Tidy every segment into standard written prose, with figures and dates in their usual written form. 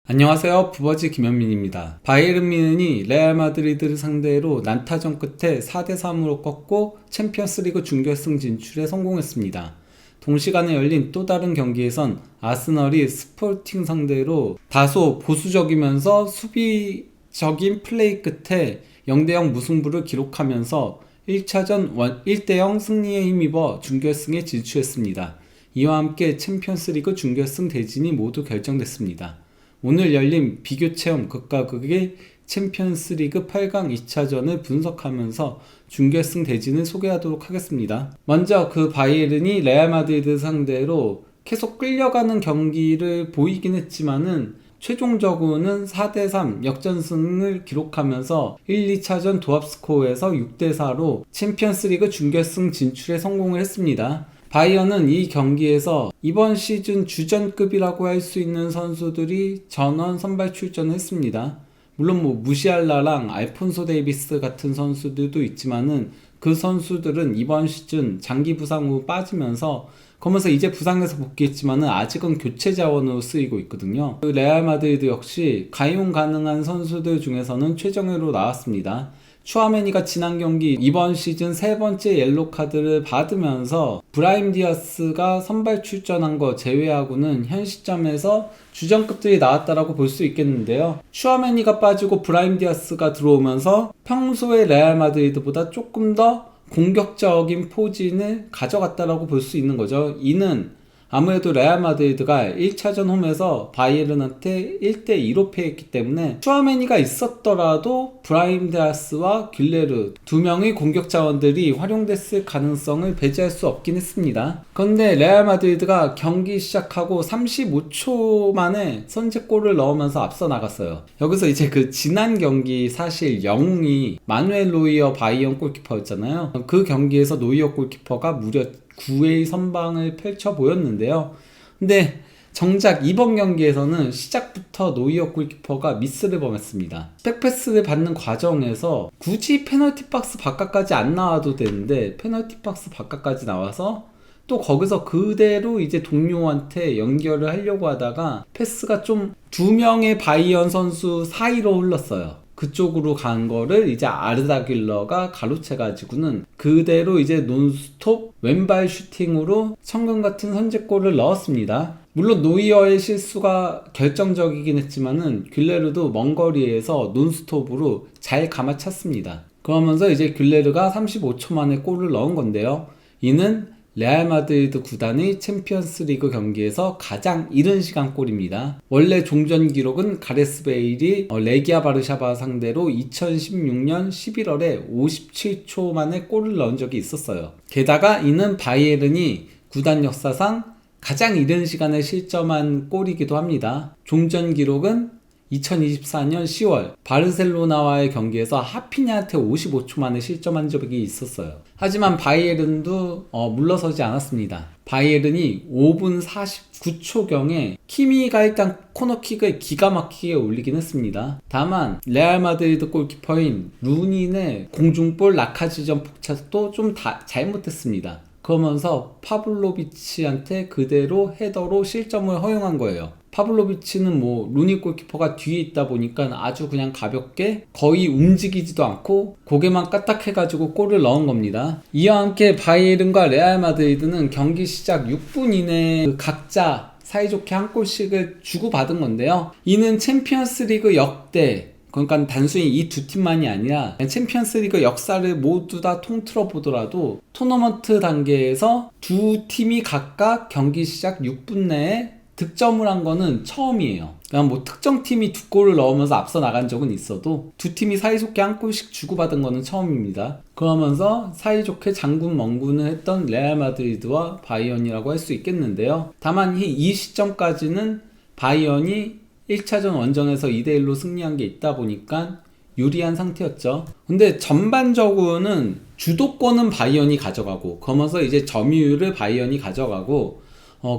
안녕하세요. 부버지 김현민입니다. 바이에른 뮌헨이 레알 마드리드를 상대로 난타전 끝에 4대3으로 꺾고 챔피언스리그 준결승 진출에 성공했습니다. 동시간에 열린 또 다른 경기에선 아스널이 스포팅 상대로 다소 보수적이면서 수비적인 플레이 끝에 0대0 무승부를 기록하면서 1차전 1대0 승리에 힘입어 준결승에 진출했습니다. 이와 함께 챔피언스리그 준결승 대진이 모두 결정됐습니다. 오늘 열린 비교체험 극과 극의 챔피언스리그 8강 2차전을 분석하면서 준결승 대진을 소개하도록 하겠습니다. 먼저 그 바이에른이 레알 마드리드 상대로 계속 끌려가는 경기를 보이긴 했지만은 최종적으로는 4대3 역전승을 기록하면서 1, 2차전 도합 스코어에서 6대4로 챔피언스리그 준결승 진출에 성공을 했습니다. 바이언은 이 경기에서 이번 시즌 주전급이라고 할 수 있는 선수들이 전원 선발 출전했습니다. 물론 무시알라랑 알폰소 데이비스 같은 선수들도 있지만은 그 선수들은 이번 시즌 장기 부상 후 빠지면서 그러면서 이제 부상에서 복귀했지만은 아직은 교체 자원으로 쓰이고 있거든요. 그 레알 마드리드 역시 가용 가능한 선수들 중에서는 최정예로 나왔습니다. 추아메니가 지난 경기 이번 시즌 세 번째 옐로 카드를 받으면서 브라임 디아스가 선발 출전한 거 제외하고는 현 시점에서 주전급들이 나왔다라고 볼 수 있겠는데요. 추아메니가 빠지고 브라임 디아스가 들어오면서 평소의 레알 마드리드보다 조금 더 공격적인 포진을 가져갔다라고 볼 수 있는 거죠. 이는 아무래도 레알 마드리드가 1차전 홈에서 바이에른한테 1대2로 패했기 때문에 추아메니가 있었더라도 브라임 디아스와 뷸레르 두 명의 공격 자원들이 활용됐을 가능성을 배제할 수 없긴 했습니다. 그런데 레알 마드리드가 경기 시작하고 35초 만에 선제골을 넣으면서 앞서 나갔어요. 여기서 이제 그 지난 경기 사실 영웅이 마누엘 노이어 바이언 골키퍼였잖아요. 그 경기에서 노이어 골키퍼가 무려 9회의 선방을 펼쳐 보였는데요. 근데 정작 이번 경기에서는 시작부터 노이어 골키퍼가 미스를 범했습니다. 백패스를 받는 과정에서 굳이 페널티 박스 바깥까지 안 나와도 되는데 페널티 박스 바깥까지 나와서 또 거기서 그대로 이제 동료한테 연결을 하려고 하다가 패스가 좀 두 명의 바이언 선수 사이로 흘렀어요. 그쪽으로 간 거를 이제 아르다 귤러가 가로채가지고는 그대로 이제 논스톱 왼발 슈팅으로 천금 같은 선제골을 넣었습니다. 물론 노이어의 실수가 결정적이긴 했지만은 귤레르도 먼 거리에서 논스톱으로 잘 감아찼습니다. 그러면서 이제 귤레르가 35초 만에 골을 넣은 건데요. 이는 레알 마드리드 구단의 챔피언스리그 경기에서 가장 이른 시간 골입니다. 원래 종전 기록은 가레스 베일이 레기아 바르샤바 상대로 2016년 11월에 57초 만에 골을 넣은 적이 있었어요. 게다가 이는 바이에른이 구단 역사상 가장 이른 시간에 실점한 골이기도 합니다. 종전 기록은 2024년 10월 바르셀로나와의 경기에서 하피냐한테 55초 만에 실점한 적이 있었어요. 하지만 바이에른도 물러서지 않았습니다. 바이에른이 5분 49초경에 키미가 일단 코너킥을 기가 막히게 올리긴 했습니다. 다만 레알 마드리드 골키퍼인 루닌의 공중볼 라카지전 폭착도 좀 잘못했습니다. 그러면서 파블로비치한테 그대로 헤더로 실점을 허용한 거예요. 파블로비치는 루니 골키퍼가 뒤에 있다 보니까 아주 그냥 가볍게 거의 움직이지도 않고 고개만 까딱해가지고 골을 넣은 겁니다. 이와 함께 바이에른과 레알 마드리드는 경기 시작 6분 이내에 각자 사이좋게 한 골씩을 주고받은 건데요. 이는 챔피언스리그 역대, 그러니까 단순히 이 두 팀만이 아니라 챔피언스리그 역사를 모두 다 통틀어 보더라도 토너먼트 단계에서 두 팀이 각각 경기 시작 6분 내에 득점을 한 거는 처음이에요. 그냥 특정 팀이 두 골을 넣으면서 앞서 나간 적은 있어도 두 팀이 사이좋게 한 골씩 주고받은 거는 처음입니다. 그러면서 사이좋게 장군 멍군을 했던 레알 마드리드와 바이언이라고 할 수 있겠는데요. 다만 이 시점까지는 바이언이 1차전 원정에서 2대1로 승리한 게 있다 보니까 유리한 상태였죠. 근데 전반적으로는 주도권은 바이언이 가져가고 그러면서 이제 점유율을 바이언이 가져가고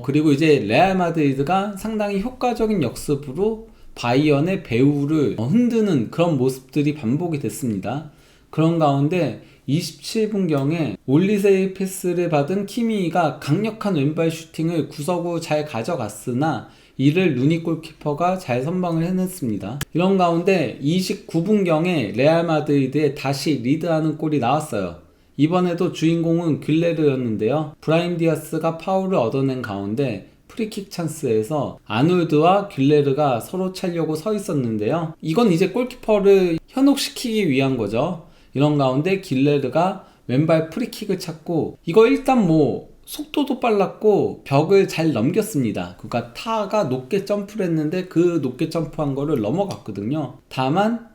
그리고 이제 레알 마드리드가 상당히 효과적인 역습으로 바이언의 배후를 흔드는 그런 모습들이 반복이 됐습니다. 그런 가운데 27분경에 올리세이 패스를 받은 키미가 강력한 왼발 슈팅을 구석으로 잘 가져갔으나 이를 루니 골키퍼가 잘 선방을 해냈습니다. 이런 가운데 29분경에 레알 마드리드에 다시 리드하는 골이 나왔어요. 이번에도 주인공은 귤레르였는데요. 브라임 디아스가 파울을 얻어낸 가운데 프리킥 찬스에서 아놀드와 귤레르가 서로 차려고 서 있었는데요. 이건 이제 골키퍼를 현혹시키기 위한 거죠. 이런 가운데 귤레르가 왼발 프리킥을 찾고, 이거 일단 속도도 빨랐고 벽을 잘 넘겼습니다. 그러니까 타가 높게 점프를 했는데 그 높게 점프한 거를 넘어갔거든요. 다만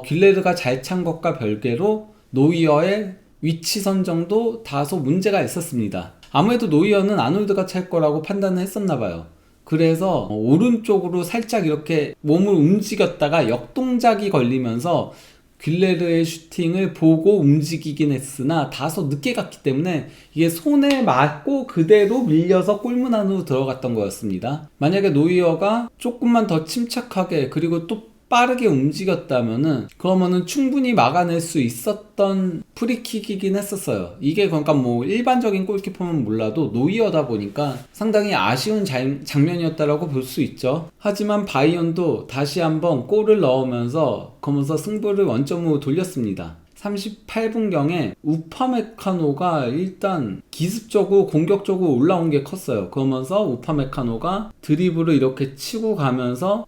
귤레르가 잘 찬 것과 별개로 노이어의 위치 선정도 다소 문제가 있었습니다. 아무래도 노이어는 아놀드가 찰 거라고 판단을 했었나봐요. 그래서 오른쪽으로 살짝 이렇게 몸을 움직였다가 역동작이 걸리면서 귤레르의 슈팅을 보고 움직이긴 했으나 다소 늦게 갔기 때문에 이게 손에 맞고 그대로 밀려서 골문 안으로 들어갔던 거였습니다. 만약에 노이어가 조금만 더 침착하게 그리고 또 빠르게 움직였다면은 그러면은 충분히 막아낼 수 있었던 프리킥이긴 했었어요. 이게 그러니까 일반적인 골키퍼면 몰라도 노이어다 보니까 상당히 아쉬운 장면이었다라고 볼 수 있죠. 하지만 바이언도 다시 한번 골을 넣으면서 그러면서 승부를 원점으로 돌렸습니다. 38분경에 우파메카노가 일단 기습적으로 공격적으로 올라온 게 컸어요. 그러면서 우파메카노가 드리블을 이렇게 치고 가면서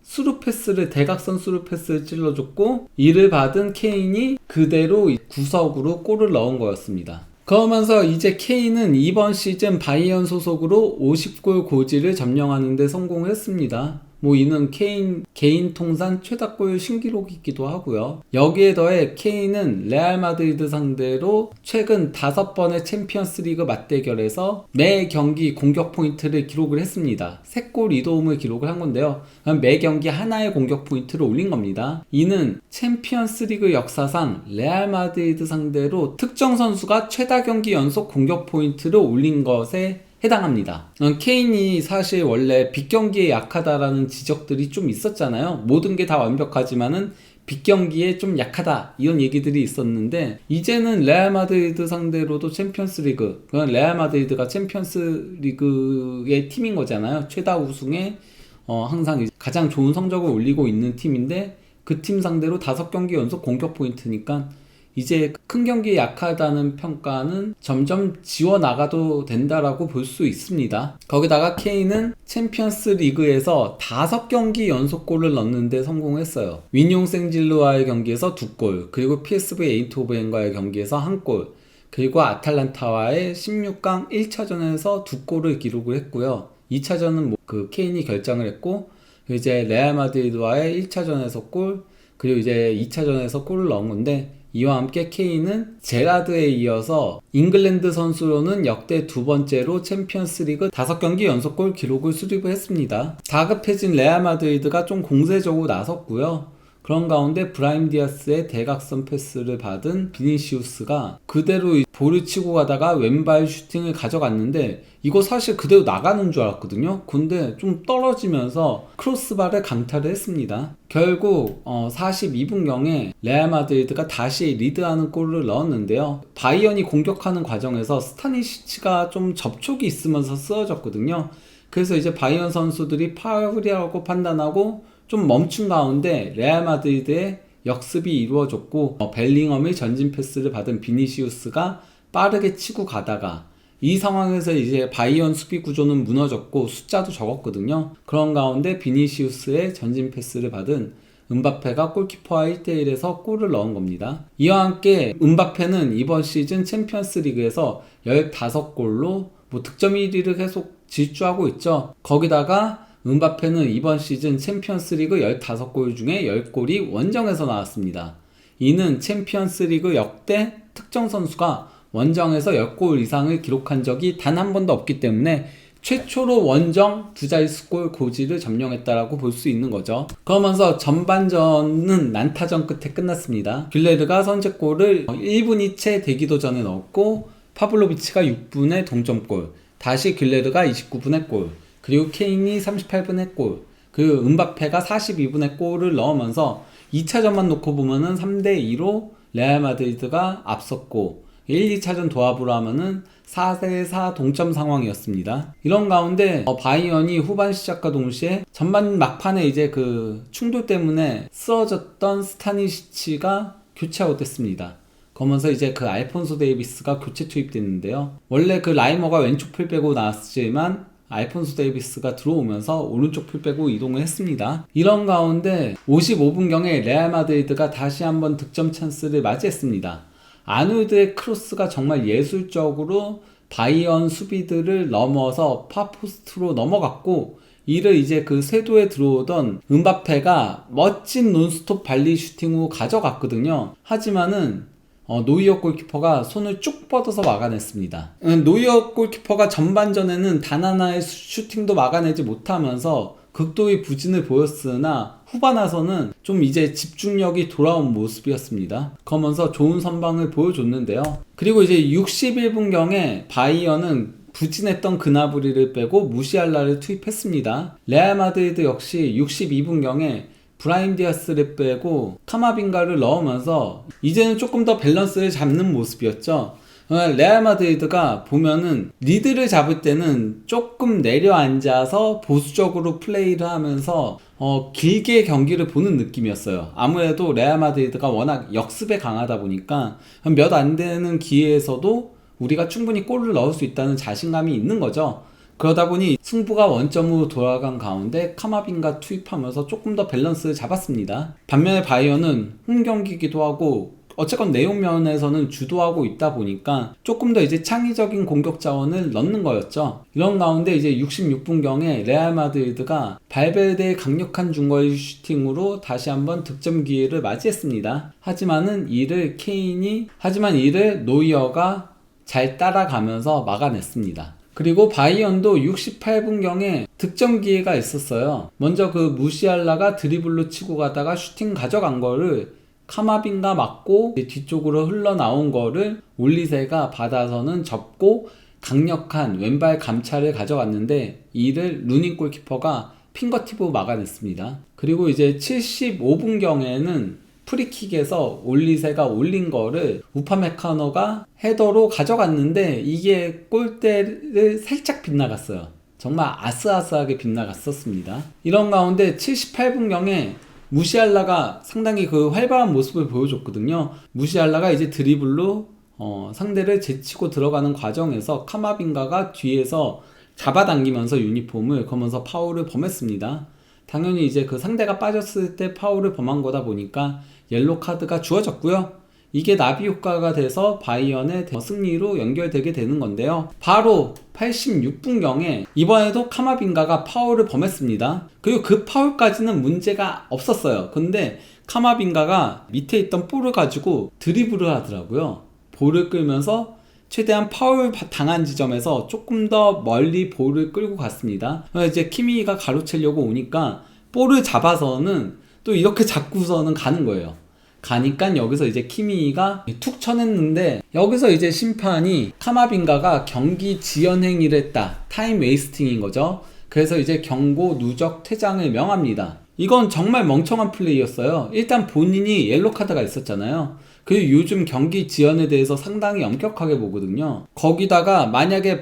대각선 스루 패스를 찔러줬고, 이를 받은 케인이 그대로 구석으로 골을 넣은 거였습니다. 그러면서 이제 케인은 이번 시즌 바이언 소속으로 50골 고지를 점령하는 데 성공을 했습니다. 이는 케인 개인 통산 최다골 신기록이기도 하고요. 여기에 더해 케인은 레알 마드리드 상대로 최근 5번의 챔피언스 리그 맞대결에서 매 경기 공격 포인트를 기록을 했습니다. 3골 2도움을 기록을 한 건데요. 매 경기 하나의 공격 포인트를 올린 겁니다. 이는 챔피언스 리그 역사상 레알 마드리드 상대로 특정 선수가 최다 경기 연속 공격 포인트를 올린 것에 해당합니다. 케인이 사실 원래 빅경기에 약하다라는 지적들이 좀 있었잖아요. 모든 게 다 완벽하지만은 빅경기에 좀 약하다 이런 얘기들이 있었는데, 이제는 레알 마드리드 상대로도 챔피언스 리그, 그건 레알 마드리드가 챔피언스 리그의 팀인 거잖아요. 최다 우승에 항상 가장 좋은 성적을 올리고 있는 팀인데, 그 팀 상대로 5경기 연속 공격 포인트니까 이제 큰 경기에 약하다는 평가는 점점 지워나가도 된다라고 볼 수 있습니다. 거기다가 케인은 챔피언스 리그에서 5경기 연속골을 넣는데 성공했어요. 윈용 생질루와의 경기에서 2골, 그리고 PSV 에인트호벤과의 경기에서 1골, 그리고 아탈란타와의 16강 1차전에서 2골을 기록을 했고요. 2차전은 케인이 결정을 했고, 이제 레알 마드리드와의 1차전에서 골, 그리고 이제 2차전에서 골을 넣은 건데, 이와 함께 케인은 제라드에 이어서 잉글랜드 선수로는 역대 2번째로 챔피언스 리그 5경기 연속골 기록을 수립을 했습니다. 다급해진 레알 마드리드가 좀 공세적으로 나섰고요. 그런 가운데 브라임 디아스의 대각선 패스를 받은 비니시우스가 그대로 볼을 치고 가다가 왼발 슈팅을 가져갔는데, 이거 사실 그대로 나가는 줄 알았거든요. 근데 좀 떨어지면서 크로스바를 강타를 했습니다. 결국 42분경에 레알 마드리드가 다시 리드하는 골을 넣었는데요. 바이언이 공격하는 과정에서 스타니시치가 좀 접촉이 있으면서 쓰러졌거든요. 그래서 이제 바이언 선수들이 파울이라고 판단하고 좀 멈춘 가운데 레알 마드리드의 역습이 이루어졌고, 벨링엄이 전진 패스를 받은 비니시우스가 빠르게 치고 가다가, 이 상황에서 이제 바이언 수비 구조는 무너졌고 숫자도 적었거든요. 그런 가운데 비니시우스의 전진 패스를 받은 음바페가 골키퍼와 1대1에서 골을 넣은 겁니다. 이와 함께 음바페는 이번 시즌 챔피언스 리그에서 15골로 득점 1위를 계속 질주하고 있죠. 거기다가 음바페는 이번 시즌 챔피언스 리그 15골 중에 10골이 원정에서 나왔습니다. 이는 챔피언스 리그 역대 특정 선수가 원정에서 10골 이상을 기록한 적이 단 한 번도 없기 때문에 최초로 원정 2자릿수골 고지를 점령했다라고 볼 수 있는 거죠. 그러면서 전반전은 난타전 끝에 끝났습니다. 귤레르가 선제골을 1분이 채 되기도 전에 넣었고, 파블로비치가 6분에 동점골, 다시 귤레르가 29분에 골, 그리고 케인이 38분에 골, 그리고 음바페가 42분에 골을 넣으면서 2차전만 놓고 보면은 3대2로 레알 마드리드가 앞섰고, 1, 2차전 도합으로 하면은 4대4 동점 상황이었습니다. 이런 가운데 바이언이 후반 시작과 동시에 전반 막판에 이제 그 충돌 때문에 쓰러졌던 스타니시치가 교체 아웃됐습니다. 그러면서 이제 그 알폰소 데이비스가 교체 투입됐는데요. 원래 그 라이머가 왼쪽 풀 빼고 나왔지만 알폰소 데이비스가 들어오면서 오른쪽 풀 빼고 이동을 했습니다. 이런 가운데 55분경에 레알 마드리드가 다시 한번 득점 찬스를 맞이했습니다. 아놀드의 크로스가 정말 예술적으로 바이언 수비들을 넘어서 파포스트로 넘어갔고, 이를 이제 그 쇄도에 들어오던 음바페가 멋진 논스톱 발리 슈팅으로 가져갔거든요. 하지만은 노이어 골키퍼가 손을 쭉 뻗어서 막아냈습니다. 노이어 골키퍼가 전반전에는 단 하나의 슈팅도 막아내지 못하면서 극도의 부진을 보였으나 후반 와서는 좀 이제 집중력이 돌아온 모습이었습니다. 그러면서 좋은 선방을 보여줬는데요. 그리고 이제 61분경에 바이언은 부진했던 그나브리를 빼고 무시알라를 투입했습니다. 레알 마드리드 역시 62분경에 브라임 디아스를 빼고 카마빙가를 넣으면서 이제는 조금 더 밸런스를 잡는 모습이었죠. 레알 마드리드가 보면은 리드를 잡을 때는 조금 내려앉아서 보수적으로 플레이를 하면서 길게 경기를 보는 느낌이었어요. 아무래도 레알 마드리드가 워낙 역습에 강하다 보니까 몇 안 되는 기회에서도 우리가 충분히 골을 넣을 수 있다는 자신감이 있는 거죠. 그러다 보니 승부가 원점으로 돌아간 가운데 카마빙가 투입하면서 조금 더 밸런스를 잡았습니다. 반면에 바이언은 홈경기기도 하고 어쨌건 내용 면에서는 주도하고 있다 보니까 조금 더 이제 창의적인 공격 자원을 넣는 거였죠. 이런 가운데 이제 66분경에 레알 마드리드가 발베르데의 강력한 중거리 슈팅으로 다시 한번 득점 기회를 맞이했습니다. 하지만 이를 노이어가 잘 따라가면서 막아냈습니다. 그리고 바이언도 68분경에 득점 기회가 있었어요. 먼저 그 무시알라가 드리블로 치고 가다가 슈팅 가져간 거를 카마빙가 맞고 뒤쪽으로 흘러나온 거를 올리세가 받아서는 접고 강력한 왼발 감차를 가져갔는데 이를 루닌 골키퍼가 핑거팁으로 막아냈습니다. 그리고 이제 75분경에는 프리킥에서 올리세가 올린 거를 우파메카노가 헤더로 가져갔는데 이게 골대를 살짝 빗나갔어요. 정말 아슬아슬하게 빗나갔었습니다. 이런 가운데 78분경에 무시알라가 상당히 그 활발한 모습을 보여줬거든요. 무시알라가 이제 드리블로 상대를 제치고 들어가는 과정에서 카마빙가가 뒤에서 잡아당기면서 유니폼을 그러면서 파울을 범했습니다. 당연히 이제 그 상대가 빠졌을 때 파울을 범한 거다 보니까 옐로 카드가 주어졌고요. 이게 나비 효과가 돼서 바이언의 승리로 연결되게 되는 건데요. 바로 86분경에 이번에도 카마빙가가 파울을 범했습니다. 그리고 그 파울까지는 문제가 없었어요. 근데 카마빙가가 밑에 있던 볼을 가지고 드리블을 하더라고요. 볼을 끌면서 최대한 파울 당한 지점에서 조금 더 멀리 볼을 끌고 갔습니다. 이제 키미가 가로채려고 오니까 볼을 잡아서는 또 이렇게 잡고서는 가는 거예요. 가니까 여기서 이제 키미가 툭 쳐냈는데 여기서 이제 심판이 카마빙가가 경기 지연 행위를 했다. 타임 웨이스팅인 거죠. 그래서 이제 경고 누적 퇴장을 명합니다. 이건 정말 멍청한 플레이였어요. 일단 본인이 옐로 카드가 있었잖아요. 그리고 요즘 경기 지연에 대해서 상당히 엄격하게 보거든요. 거기다가 만약에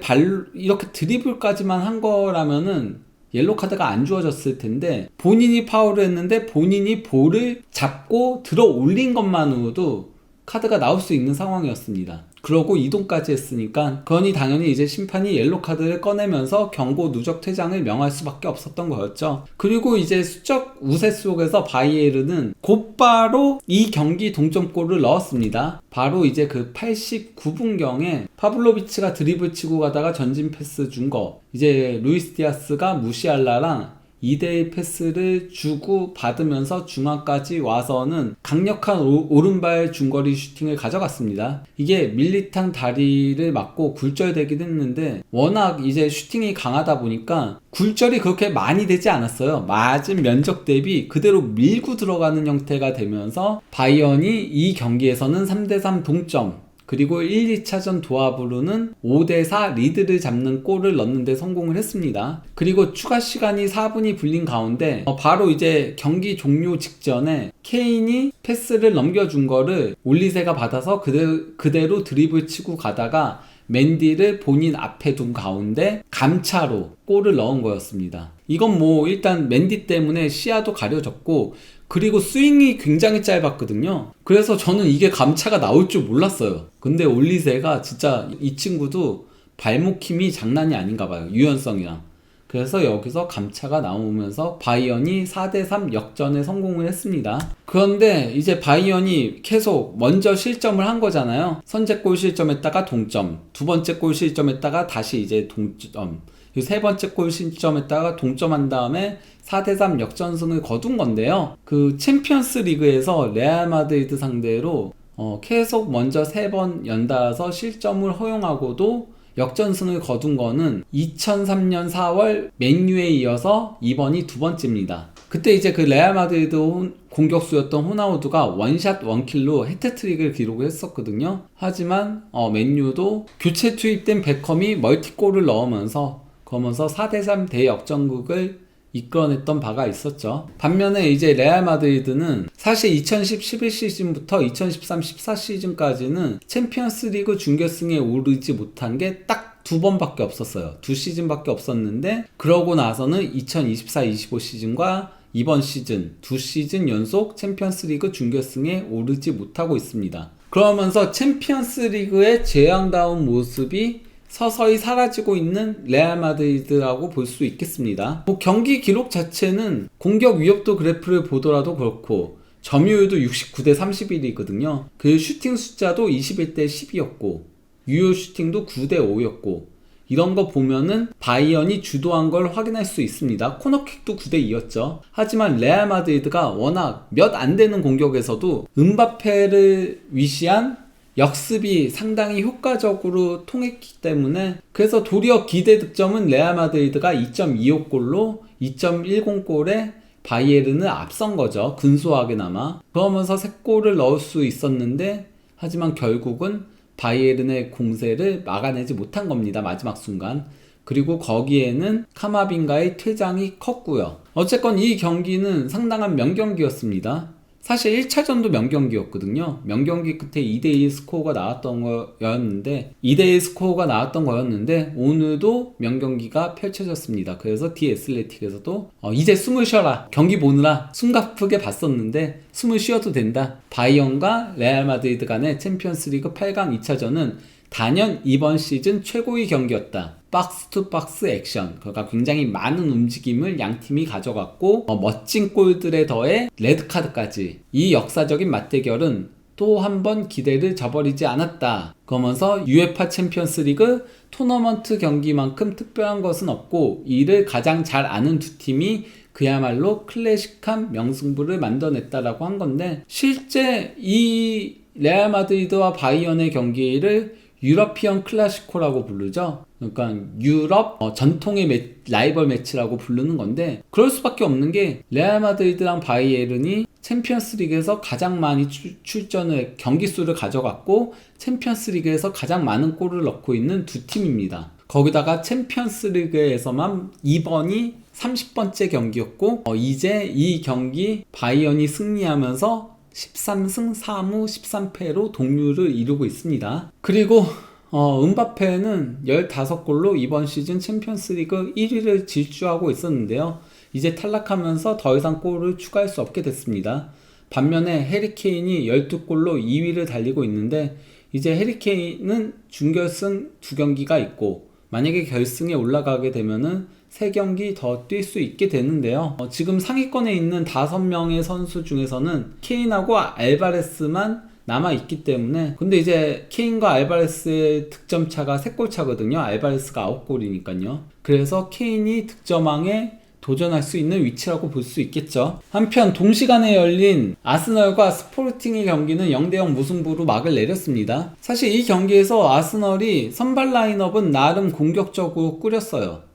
이렇게 드리블까지만 한 거라면은 옐로 카드가 안 주어졌을 텐데 본인이 파울을 했는데 본인이 볼을 잡고 들어 올린 것만으로도 카드가 나올 수 있는 상황이었습니다. 그러고 이동까지 했으니까 그러니 당연히 이제 심판이 옐로 카드를 꺼내면서 경고 누적 퇴장을 명할 수밖에 없었던 거였죠. 그리고 이제 수적 우세 속에서 바이에른은 곧바로 이 경기 동점골을 넣었습니다. 바로 이제 그 89분경에 파블로비치가 드리블 치고 가다가 전진 패스 준 거, 이제 루이스 디아스가 무시알라랑 2대1 패스를 주고 받으면서 중앙까지 와서는 강력한 오른발 중거리 슈팅을 가져갔습니다. 이게 밀리탕 다리를 맞고 굴절되긴 했는데 워낙 이제 슈팅이 강하다 보니까 굴절이 그렇게 많이 되지 않았어요. 맞은 면적 대비 그대로 밀고 들어가는 형태가 되면서 바이언이 이 경기에서는 3대3 동점, 그리고 1, 2차전 도합으로는 5대4 리드를 잡는 골을 넣는데 성공을 했습니다. 그리고 추가 시간이 4분이 불린 가운데 바로 이제 경기 종료 직전에 케인이 패스를 넘겨준 거를 올리세가 받아서 그대로 드리블 치고 가다가 맨디를 본인 앞에 둔 가운데 감차로 골을 넣은 거였습니다. 이건 뭐 일단 맨디 때문에 시야도 가려졌고, 그리고 스윙이 굉장히 짧았거든요. 그래서 저는 이게 감차가 나올 줄 몰랐어요. 근데 올리세가 진짜 이 친구도 발목 힘이 장난이 아닌가 봐요. 유연성이랑. 그래서 여기서 감차가 나오면서 바이언이 4대3 역전에 성공을 했습니다. 그런데 이제 바이언이 계속 먼저 실점을 한 거잖아요. 선제골 실점했다가 동점, 두 번째 골 실점했다가 다시 이제 동점, 세 번째 골 실점했다가 동점한 다음에 4대3 역전승을 거둔 건데요. 그 챔피언스 리그에서 레알 마드리드 상대로 계속 먼저 3번 연달아서 실점을 허용하고도 역전승을 거둔 거는 2003년 4월 맨유에 이어서 이번이 두 번째입니다. 그때 이제 그 레알 마드리드 공격수였던 호나우두가 원샷 원킬로 해트트릭을 기록을 했었거든요. 하지만 맨유도 교체 투입된 베컴이 멀티골을 넣으면서 4대3 대역전극을 이끌어냈던 바가 있었죠. 반면에 이제 레알 마드리드는 사실 2010-11 시즌부터 2013-14 시즌까지는 챔피언스 리그 준결승에 오르지 못한 게 딱 두 번밖에 없었어요. 두 시즌밖에 없었는데, 그러고 나서는 2024-25 시즌과 이번 시즌 두 시즌 연속 챔피언스 리그 준결승에 오르지 못하고 있습니다. 그러면서 챔피언스 리그의 재앙다운 모습이 서서히 사라지고 있는 레알 마드리드라고 볼 수 있겠습니다. 경기 기록 자체는 공격 위협도 그래프를 보더라도 그렇고 점유율도 69대 31이거든요. 그 슈팅 숫자도 21대 10이었고 유효 슈팅도 9대 5였고 이런 거 보면은 바이언이 주도한 걸 확인할 수 있습니다. 코너킥도 9대 2였죠. 하지만 레알 마드리드가 워낙 몇 안 되는 공격에서도 음바페를 위시한 역습이 상당히 효과적으로 통했기 때문에, 그래서 도리어 기대 득점은 레알 마드리드가 2.25골로 2.10골에 바이에른을 앞선 거죠. 근소하게나마. 그러면서 3골을 넣을 수 있었는데, 하지만 결국은 바이에른의 공세를 막아내지 못한 겁니다. 마지막 순간. 그리고 거기에는 카마빈가의 퇴장이 컸고요. 어쨌건 이 경기는 상당한 명경기였습니다. 사실 1차전도 명경기였거든요. 명경기 끝에 2대2 스코어가 나왔던 거였는데 오늘도 명경기가 펼쳐졌습니다. 그래서 디 애슬레틱에서도 이제 숨을 쉬어라, 경기 보느라 숨가쁘게 봤었는데 숨을 쉬어도 된다. 바이언과 레알 마드리드 간의 챔피언스리그 8강 2차전은 단연 이번 시즌 최고의 경기였다. 박스 투 박스 액션, 그러니까 굉장히 많은 움직임을 양팀이 가져갔고 멋진 골들에 더해 레드카드까지, 이 역사적인 맞대결은 또 한 번 기대를 저버리지 않았다. 그러면서 UEFA 챔피언스 리그 토너먼트 경기만큼 특별한 것은 없고 이를 가장 잘 아는 두 팀이 그야말로 클래식한 명승부를 만들어냈다라고 한 건데, 실제 이 레알 마드리드와 바이언의 경기를 유러피언 클래시코라고 부르죠. 그러니까 유럽 전통의 라이벌 매치라고 부르는 건데, 그럴 수밖에 없는 게 레알 마드리드랑 바이에른이 챔피언스 리그에서 가장 많이 출전을, 경기 수를 가져갔고 챔피언스 리그에서 가장 많은 골을 넣고 있는 두 팀입니다. 거기다가 챔피언스 리그에서만 이번이 30번째 경기였고 이제 이 경기 바이언이 승리하면서 13승 4무 13패로 동률을 이루고 있습니다. 그리고 음바페는 15골로 이번 시즌 챔피언스리그 1위를 질주하고 있었는데요. 이제 탈락하면서 더 이상 골을 추가할 수 없게 됐습니다. 반면에 해리케인이 12골로 2위를 달리고 있는데, 이제 해리케인은 준결승 2경기가 있고 만약에 결승에 올라가게 되면은 3경기 더 뛸 수 있게 되는데요. 지금 상위권에 있는 5명의 선수 중에서는 케인하고 알바레스만 남아있기 때문에, 근데 이제 케인과 알바레스의 득점 차가 3골 차거든요. 알바레스가 9골이니까요. 그래서 케인이 득점왕에 도전할 수 있는 위치라고 볼 수 있겠죠. 한편 동시간에 열린 아스널과 스포르팅의 경기는 0대0 무승부로 막을 내렸습니다. 사실 이 경기에서 아스널이 선발 라인업은 나름 공격적으로 꾸렸어요.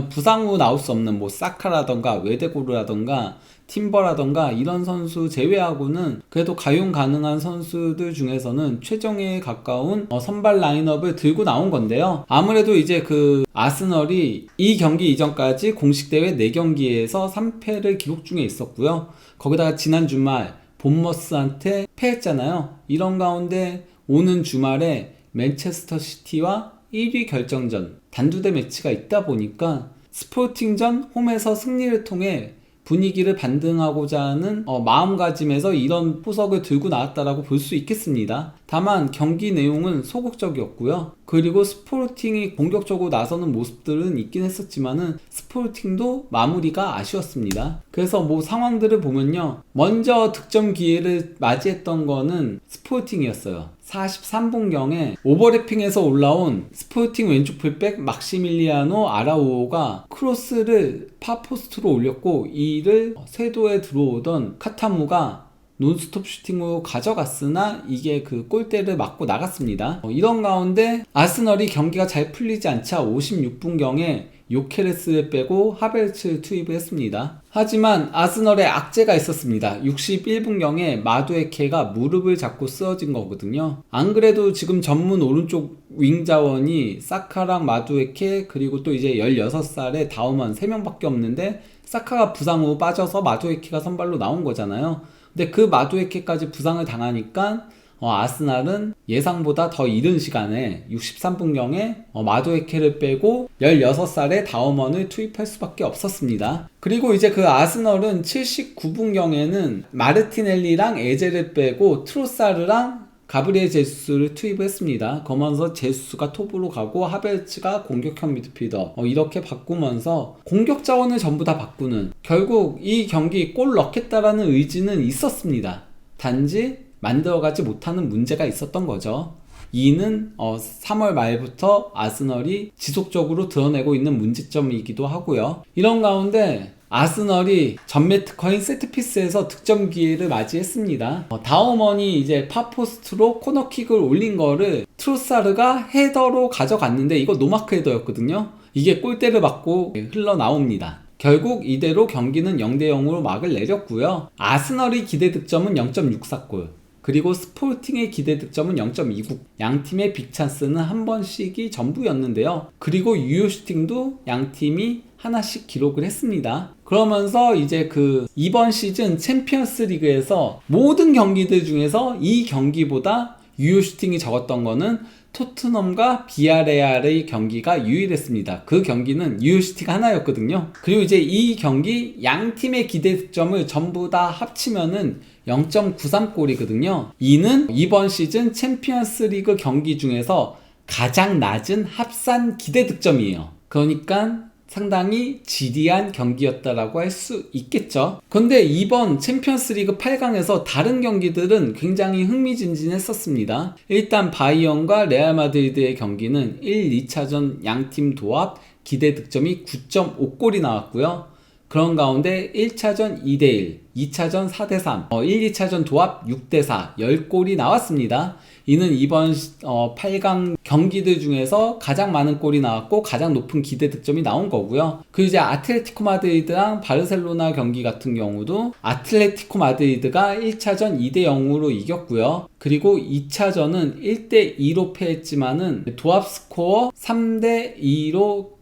부상 후 나올 수 없는 뭐 사카라던가 웨데고르라던가 팀버라던가 이런 선수 제외하고는 그래도 가용 가능한 선수들 중에서는 최정예에 가까운 선발 라인업을 들고 나온 건데요. 아무래도 이제 그 아스널이 이 경기 이전까지 공식 대회 4경기에서 3패를 기록 중에 있었고요. 거기다가 지난 주말 본머스한테 패했잖아요. 이런 가운데 오는 주말에 맨체스터 시티와 1위 결정전 단두대 매치가 있다 보니까 스포팅전 홈에서 승리를 통해 분위기를 반등하고자 하는 마음가짐에서 이런 포석을 들고 나왔다라고 볼 수 있겠습니다. 다만 경기 내용은 소극적이었고요. 그리고 스포팅이 공격적으로 나서는 모습들은 있긴 했었지만은 스포팅도 마무리가 아쉬웠습니다. 그래서 뭐 상황들을 보면요, 먼저 득점 기회를 맞이했던 거는 스포팅이었어요. 43분경에 오버래핑에서 올라온 스포팅 왼쪽 풀백 막시밀리아노 아라우오가 크로스를 파포스트로 올렸고, 이를 쇄도에 들어오던 카타무가 논스톱 슈팅으로 가져갔으나 이게 그 골대를 맞고 나갔습니다. 이런 가운데 아스널이 경기가 잘 풀리지 않자 56분경에 요케레스를 빼고 하베르츠를 투입을 했습니다. 하지만 아스널에 악재가 있었습니다. 61분경에 마두에케가 무릎을 잡고 쓰러진 거거든요. 안 그래도 지금 전문 오른쪽 윙 자원이 사카랑 마두에케 그리고 또 이제 16살의 다우먼 3명밖에 없는데, 사카가 부상 후 빠져서 마두에케가 선발로 나온 거잖아요. 근데 그 마두에케까지 부상을 당하니까 아스날은 예상보다 더 이른 시간에 63분경에 마두에케를 빼고 16살의 다우먼을 투입할 수밖에 없었습니다. 그리고 이제 그 아스널은 79분경에는 마르티넬리랑 에제를 빼고 트로사르랑 가브리엘 제수스를 투입을 했습니다. 그러면서 제수스가 톱으로 가고 하베르츠가 공격형 미드필더 이렇게 바꾸면서 공격 자원을 전부 다 바꾸는, 결국 이 경기 골 넣겠다라는 의지는 있었습니다. 단지 만들어가지 못하는 문제가 있었던 거죠. 이는 3월 말부터 아스널이 지속적으로 드러내고 있는 문제점이기도 하고요. 이런 가운데 아스널이 전매 특허인 세트피스에서 득점 기회를 맞이했습니다. 다우먼이 이제 파포스트로 코너킥을 올린 거를 트로사르가 헤더로 가져갔는데, 이거 노마크 헤더였거든요. 이게 골대를 맞고 흘러나옵니다. 결국 이대로 경기는 0대0으로 막을 내렸고요. 아스널의 기대 득점은 0.64골, 그리고 스포팅의 기대 득점은 0.29. 양 팀의 빅찬스는 한 번씩이 전부였는데요. 그리고 유효 슈팅도 양 팀이 하나씩 기록을 했습니다. 그러면서 이제 이번 시즌 챔피언스 리그에서 모든 경기들 중에서 이 경기보다 유효 슈팅이 적었던 거는 토트넘과 비아레알의 경기가 유일했습니다. 그 경기는 유효 슈팅 하나였거든요. 그리고 이제 이 경기 양 팀의 기대 득점을 전부 다 합치면은 0.93골이거든요. 이는 이번 시즌 챔피언스 리그 경기 중에서 가장 낮은 합산 기대 득점이에요. 그러니까 상당히 지리한 경기였다라고 할 수 있겠죠. 근데 이번 챔피언스리그 8강에서 다른 경기들은 굉장히 흥미진진했었습니다. 일단 바이언과 레알 마드리드의 경기는 1, 2차전 양팀 도합 기대 득점이 9.5골이 나왔고요. 그런 가운데 1차전 2대1, 2차전 4대3, 1, 2차전 도합 6대4, 10골이 나왔습니다. 이는 이번 8강 경기들 중에서 가장 많은 골이 나왔고 가장 높은 기대 득점이 나온 거고요. 그리고 이제 아틀레티코 마드리드랑 바르셀로나 경기 같은 경우도 아틀레티코 마드리드가 1차전 2대0으로 이겼고요. 그리고 2차전은 1대2로 패했지만은 도합 스코어 3대2로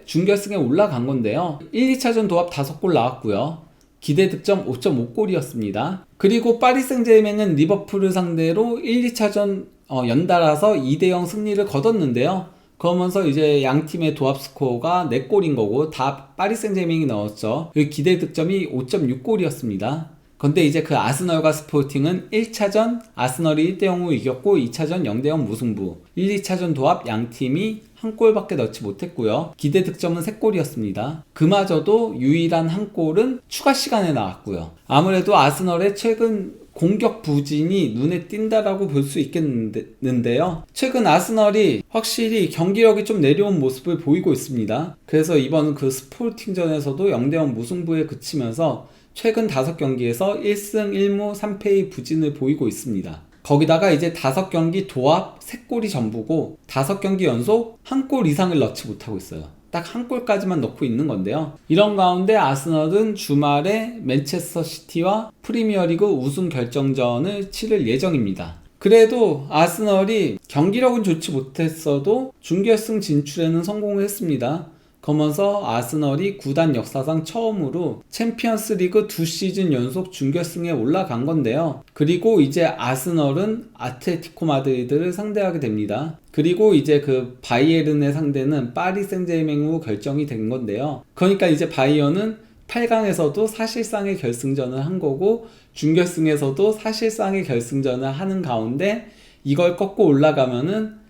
준결승에 올라간 건데요. 1, 2차전 도합 5골 나왔고요. 기대 득점 5.5골이었습니다. 그리고 파리 생제르맹은 리버풀을 상대로 1, 2차전 연달아서 2대0 승리를 거뒀는데요. 그러면서 이제 양 팀의 도합 스코어가 4골인 거고 다 파리 생제르맹이 넣었죠. 기대 득점이 5.6골이었습니다. 근데 이제 그 아스널과 스포팅은 1차전 아스널이 1대0으로 이겼고 2차전 0대0 무승부, 1, 2차전 도합 양 팀이 한 골밖에 넣지 못했고요. 기대 득점은 3골이었습니다. 그마저도 유일한 한 골은 추가 시간에 나왔고요. 아무래도 아스널의 최근 공격 부진이 눈에 띈다라고 볼 수 있겠는데요. 최근 아스널이 확실히 경기력이 좀 내려온 모습을 보이고 있습니다. 그래서 이번 그 스포팅전에서도 0대0 무승부에 그치면서 최근 5경기에서 1승 1무 3패의 부진을 보이고 있습니다. 거기다가 이제 5경기 도합 3골이 전부고 5경기 연속 1골 이상을 넣지 못하고 있어요. 딱 한 골까지만 넣고 있는 건데요. 이런 가운데 아스널은 주말에 맨체스터 시티와 프리미어리그 우승 결정전을 치를 예정입니다. 그래도 아스널이 경기력은 좋지 못했어도 준결승 진출에는 성공했습니다. 그러면서 아스널이 구단 역사상 처음으로 챔피언스 리그 2시즌 연속 준결승에 올라간 건데요. 그리고 이제 아스널은 아틀레티코 마드리드를 상대하게 됩니다. 그리고 이제 그 바이에른의 상대는 파리 생제르맹으로 결정이 된 건데요. 그러니까 이제 바이에른은 8강에서도 사실상의 결승전을 한 거고 준결승에서도 사실상의 결승전을 하는 가운데 이걸 꺾고 올라가면은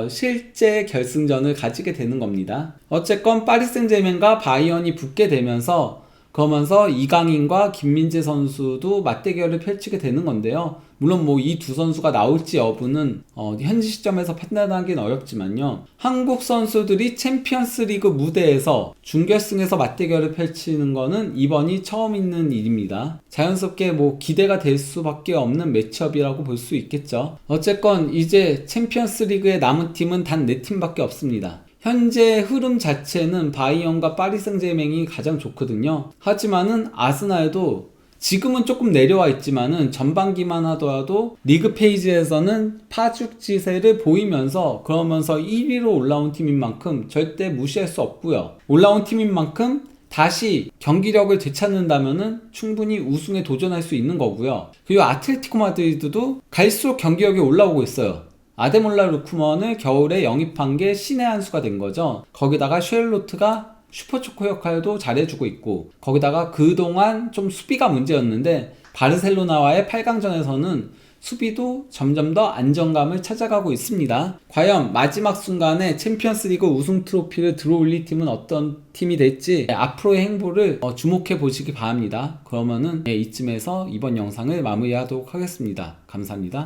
실제 결승전을 가지게 되는 겁니다. 어쨌건 파리 생제르맹과 바이언이 붙게 되면서 그러면서 이강인과 김민재 선수도 맞대결을 펼치게 되는 건데요. 물론 뭐 이 두 선수가 나올지 여부는 현지 시점에서 판단하기는 어렵지만요. 한국 선수들이 챔피언스 리그 무대에서 준결승에서 맞대결을 펼치는 거는 이번이 처음 있는 일입니다. 자연스럽게 뭐 기대가 될 수밖에 없는 매치업이라고 볼 수 있겠죠. 어쨌건 이제 챔피언스 리그에 남은 팀은 단 4팀밖에 없습니다. 현재 흐름 자체는 바이언과 파리 생제르맹이 가장 좋거든요. 하지만은 아스날도 지금은 조금 내려와 있지만은 전반기만 하더라도 리그 페이지에서는 파죽지세를 보이면서 그러면서 1위로 올라온 팀인 만큼 절대 무시할 수 없고요. 올라온 팀인 만큼 다시 경기력을 되찾는다면은 충분히 우승에 도전할 수 있는 거고요. 그리고 아틀레티코 마드리드도 갈수록 경기력이 올라오고 있어요. 아데몰라 루크먼을 겨울에 영입한 게 신의 한 수가 된 거죠. 거기다가 쉐일로트가 슈퍼초코 역할도 잘해주고 있고 거기다가 그동안 좀 수비가 문제였는데 바르셀로나와의 8강전에서는 수비도 점점 더 안정감을 찾아가고 있습니다. 과연 마지막 순간에 챔피언스리그 우승 트로피를 들어올릴 팀은 어떤 팀이 될지 앞으로의 행보를 주목해 보시기 바랍니다. 그러면은 이쯤에서 이번 영상을 마무리하도록 하겠습니다. 감사합니다.